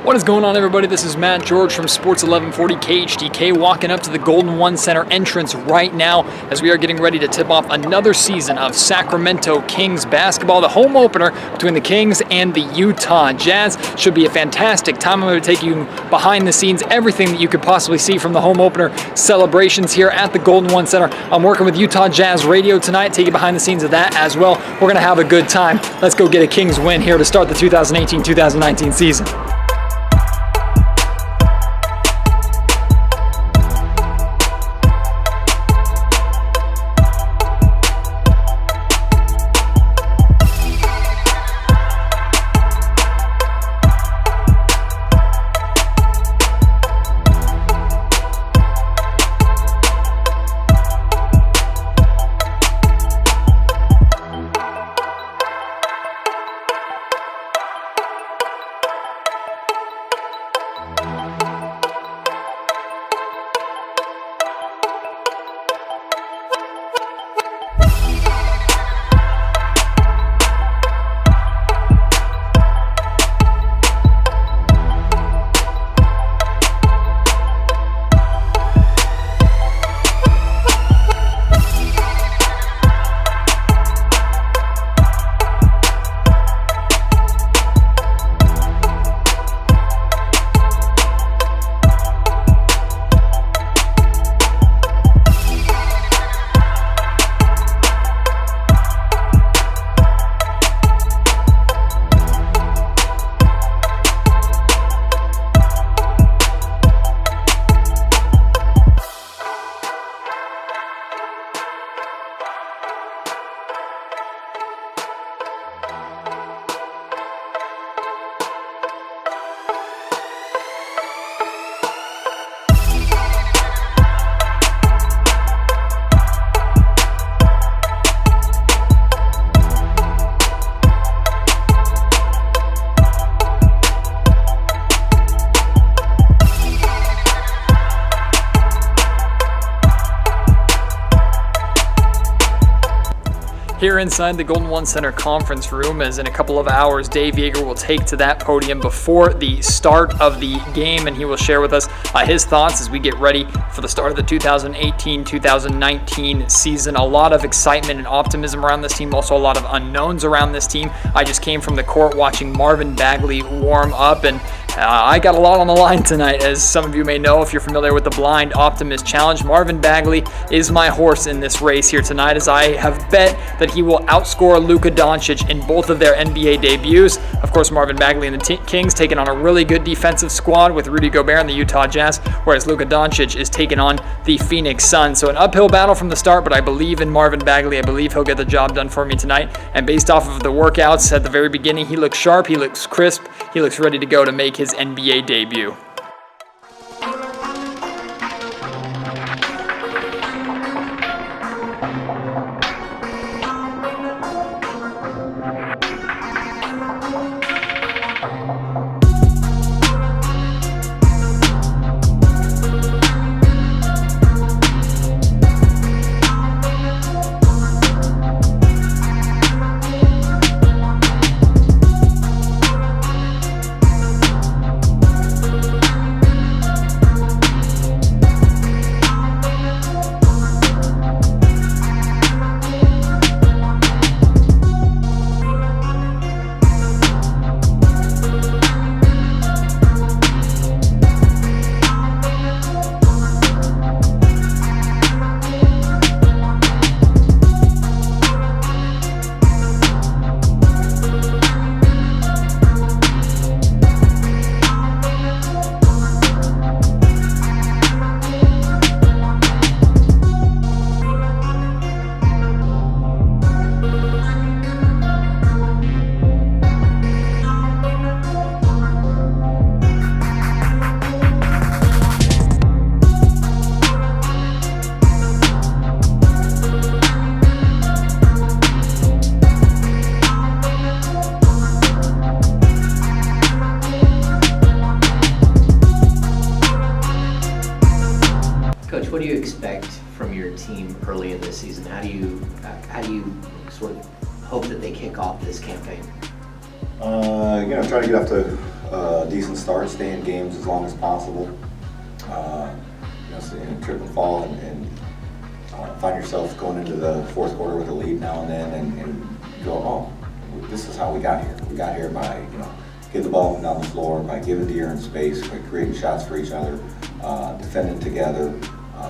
What is going on, everybody? This is Matt George from Sports 1140 KHTK, walking up to the Golden One Center entrance right now as we are getting ready to tip off another season of Sacramento Kings basketball. The home opener between the Kings and the Utah Jazz should be a fantastic time. I'm going to take you behind the scenes, everything that you could possibly see from the home opener celebrations here at the Golden One Center. I'm working with Utah Jazz Radio tonight, take you behind the scenes of that as well. We're going to have a good time. Let's go get a Kings win here to start the 2018-2019 season. Here inside the Golden One Center conference room, as in a couple of hours, Dave Joerger will take to that podium before the start of the game, and he will share with us his thoughts as we get ready for the start of the 2018-2019 season. A lot of excitement and optimism around this team, also a lot of unknowns around this team. I just came from the court watching Marvin Bagley warm up, and I got a lot on the line tonight. As some of you may know, if you're familiar with the Blind Optimist Challenge, Marvin Bagley is my horse in this race here tonight, as I have bet that he will outscore Luka Doncic in both of their NBA debuts. Of course, Marvin Bagley and the Kings taking on a really good defensive squad with Rudy Gobert and the Utah Jazz, whereas Luka Doncic is taking on the Phoenix Suns. So an uphill battle from the start, but I believe in Marvin Bagley. I believe he'll get the job done for me tonight. And based off of the workouts at the very beginning, he looks sharp, he looks crisp, he looks ready to go to make his NBA debut. what do you expect from your team early in this season? How do you sort of hope that they kick off this campaign? Trying to get off to a decent start, stay in games as long as possible. Trip and fall and find yourself going into the fourth quarter with a lead now and then and go, oh, this is how we got here. We got here by, getting the ball down the floor, by giving De'Aaron space, by creating shots for each other, defending together,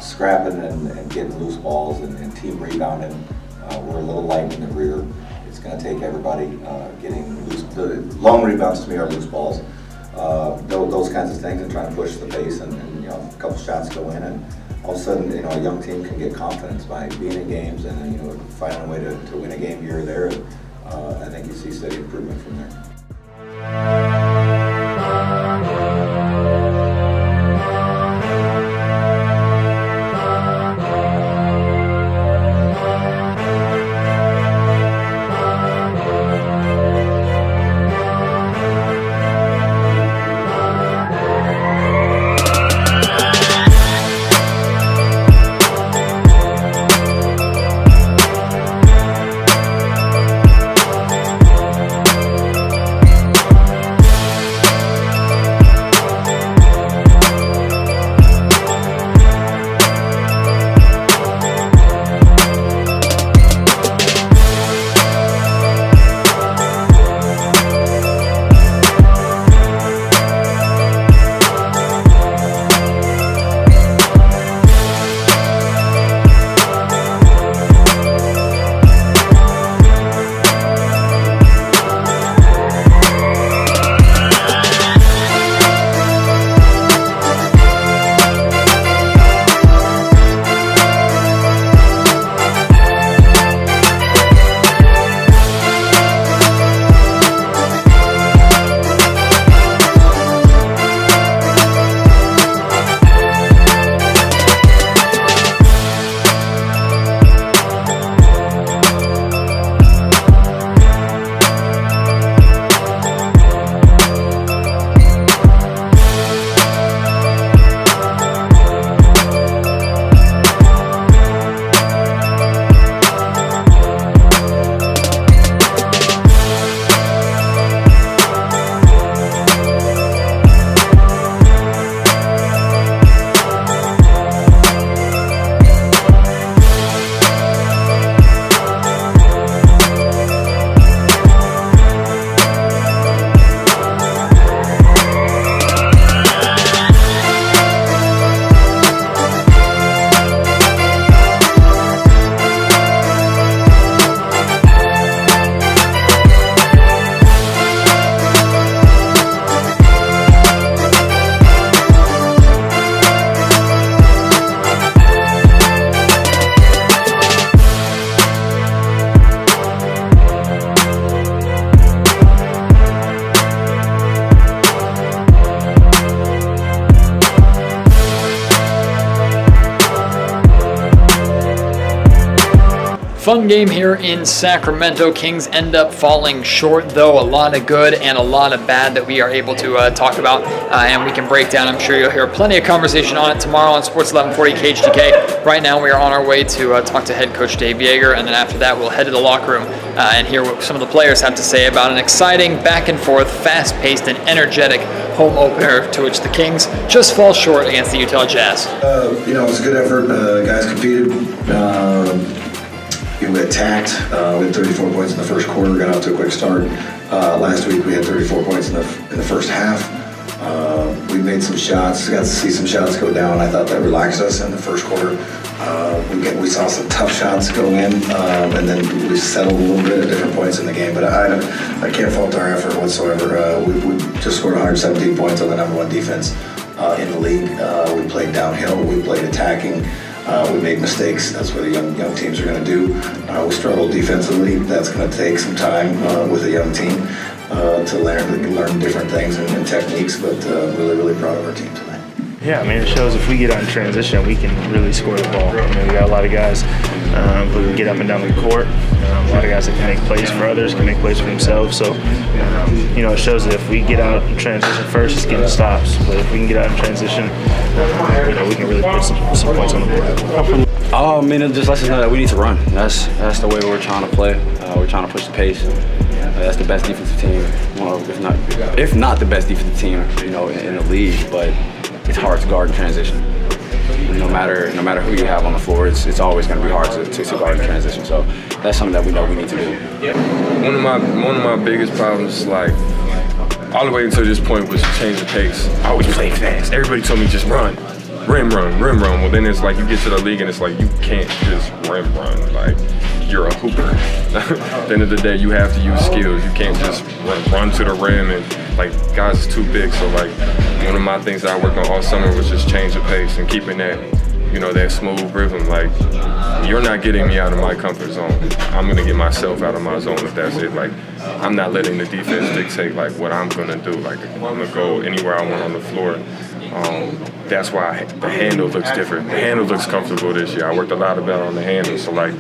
scrapping and getting loose balls and team rebounding. We're a little light in the rear. It's going to take everybody getting loose. The long rebounds to me are loose balls. Those kinds of things, and trying to push the pace and a couple shots go in, and all of a sudden a young team can get confidence by being in games and finding a way to win a game here or there. I think you see steady improvement from there. Fun game here in Sacramento. Kings end up falling short, though. A lot of good and a lot of bad that we are able to talk about and we can break down. I'm sure you'll hear plenty of conversation on it tomorrow on Sports 1140 KHTK. Right now we are on our way to talk to head coach Dave Joerger, and then after that we'll head to the locker room and hear what some of the players have to say about an exciting, back and forth, fast-paced and energetic home opener to which the Kings just fall short against the Utah Jazz. It was a good effort. Guys competed. We attacked. We had 34 points in the first quarter. Got out to a quick start. Last week we had 34 points in the first half. We made some shots. Got to see some shots go down. I thought that relaxed us in the first quarter. We saw some tough shots go in, and then we settled a little bit at different points in the game. But I can't fault our effort whatsoever. We just scored 117 points on the number one defense in the league. We played downhill. We played attacking. We made mistakes. That's what the young teams are going to do. We struggled defensively. That's going to take some time with a young team to learn different things and techniques. But really proud of our team tonight. Yeah, I mean, it shows if we get on transition, we can really score the ball. I mean, we got a lot of guys who can get up and down the court. A lot of guys that can make plays for others, can make plays for themselves. So, it shows that if we get out in transition first, it's getting stops. But if we can get out in transition, we can really put some points on the board. It just lets us know that we need to run. That's the way we're trying to play. We're trying to push the pace. That's the best defensive team, well, if not the best defensive team, in the league. But it's hard to guard in transition. No matter who you have on the floor, it's always going to be hard to guard in transition. So that's something that we know we need to do. One of my biggest problems, like all the way until this point, was change the pace. I always played fast. Everybody told me just run. Rim run. Well, then it's like you get to the league and it's like you can't just rim run. Like, you're a hooper. At the end of the day, you have to use skills. You can't just run to the rim and, like, guys, it's too big. So, like, one of my things that I worked on all summer was just change the pace and keeping that, that smooth rhythm. Like, you're not getting me out of my comfort zone. I'm gonna get myself out of my zone if that's it. Like, I'm not letting the defense dictate, like, what I'm gonna do. Like, I'm gonna go anywhere I want on the floor. That's why the handle looks different. The handle looks comfortable this year. I worked a lot about on the handle, so like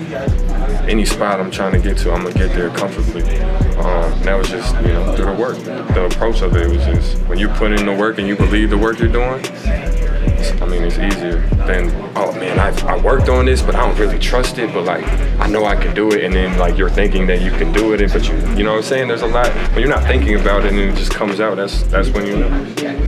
any spot I'm trying to get to, I'm gonna get there comfortably. That was just, through the work. The approach of it was just, when you put in the work and you believe the work you're doing, it's easier than, oh man, I worked on this, but I don't really trust it, but like, I know I can do it, and then like you're thinking that you can do it, but you know what I'm saying? There's a lot, when you're not thinking about it and it just comes out, that's when you know.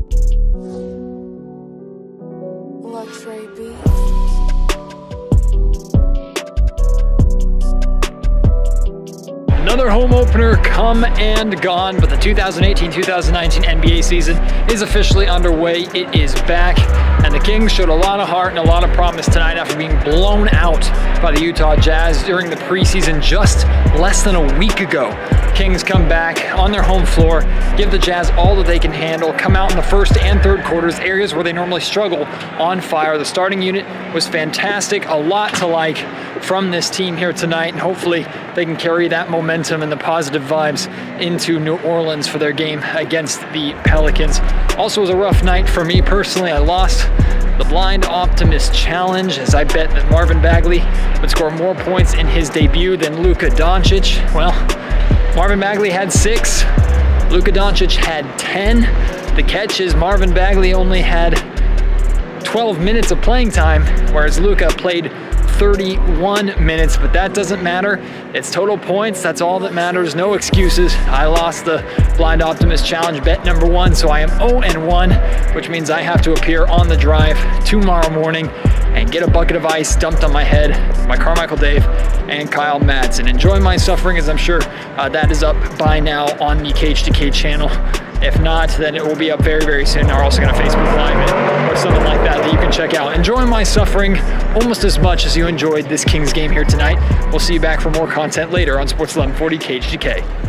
Another home opener come and gone, but the 2018-2019 NBA season is officially underway. It is back, and the Kings showed a lot of heart and a lot of promise tonight after being blown out by the Utah Jazz during the preseason just less than a week ago. Kings come back on their home floor, give the Jazz all that they can handle, come out in the first and third quarters, areas where they normally struggle, on fire. The starting unit was fantastic, a lot to like from this team here tonight, and hopefully they can carry that momentum and the positive vibes into New Orleans for their game against the Pelicans. Also was a rough night for me personally. I lost the Blind Optimist Challenge, as I bet that Marvin Bagley would score more points in his debut than Luka Doncic. Well, Marvin Bagley had 6, Luka Doncic had 10. The catch is Marvin Bagley only had 12 minutes of playing time, whereas Luka played 31 minutes, but that doesn't matter. It's total points, that's all that matters, no excuses. I lost the Blind Optimist Challenge bet number 1, so I am 0-1, which means I have to appear on the drive tomorrow morning and get a bucket of ice dumped on my head by Carmichael Dave and Kyle Madsen. Enjoy my suffering, as I'm sure that is up by now on the KHTK channel. If not, then it will be up very, very soon. We're also going to Facebook Live it or something like that you can check out. Enjoy my suffering almost as much as you enjoyed this Kings game here tonight. We'll see you back for more content later on Sports 1140 KHTK.